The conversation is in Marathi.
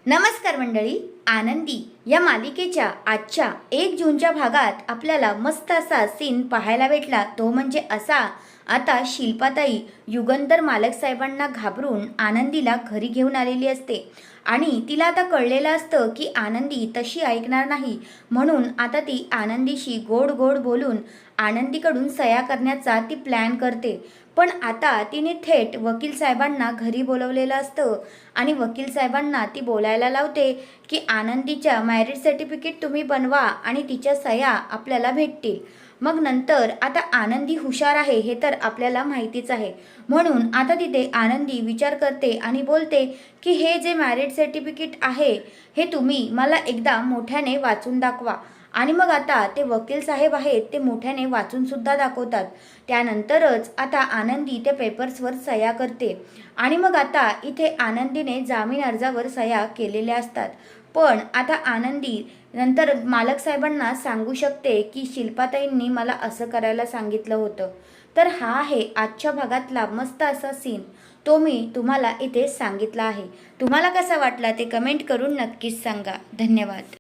नमस्कार मंडळी, आनंदी या मालिकेच्या आजच्या 1 जूनच्या भागात आपल्याला मस्त असा सीन पाहायला भेटला। तो म्हणजे असा, आता शिल्पाताई युगंधर मालक साहेबांना घाबरून आनंदीला घरी घेऊन आलेली असते आणि तिला आता कळलेलं असतं की आनंदी तशी ऐकणार नाही, म्हणून आता ती आनंदीशी गोड गोड बोलून आनंदीकडून सह्या करण्याचा ती प्लॅन करते। पण आता तिने थेट वकील साहेबांना घरी बोलवलेलं असतं आणि वकील साहेबांना ती बोलायला लावते की आनंदीच्या मॅरिज सर्टिफिकेट तुम्ही बनवा आणि तिच्या सह्या आपल्याला भेटतील। मग नंतर आता आनंदी हुशार आहे हे तर आपल्याला माहितीच आहे, म्हणून आता तिथे आनंदी विचार करते आणि बोलते की हे जे मॅरिज सर्टिफिकेट आहे हे तुम्ही मला एकदा मोठ्याने वाचून दाखवा। आणि मग आता ते वकील साहेब आहेत ते मोठ्याने वाचून सुद्धा दाखवतात। त्यानंतरच आता आनंदी त्या पेपर्सवर सह्या करते आणि मग आता इथे आनंदीने जामीन अर्जावर सह्या केलेल्या असतात। पण आता आनंदी नंतर मालक साहेबांना सांगू शकते की शिल्पाताईंनी मला असं करायला सांगितलं होतं। तर हा आहे आजच्या भागातला मस्त असा सीन, तो मी तुम्हाला इथे सांगितला आहे। तुम्हाला कसा वाटला ते कमेंट करून नक्कीच सांगा। धन्यवाद।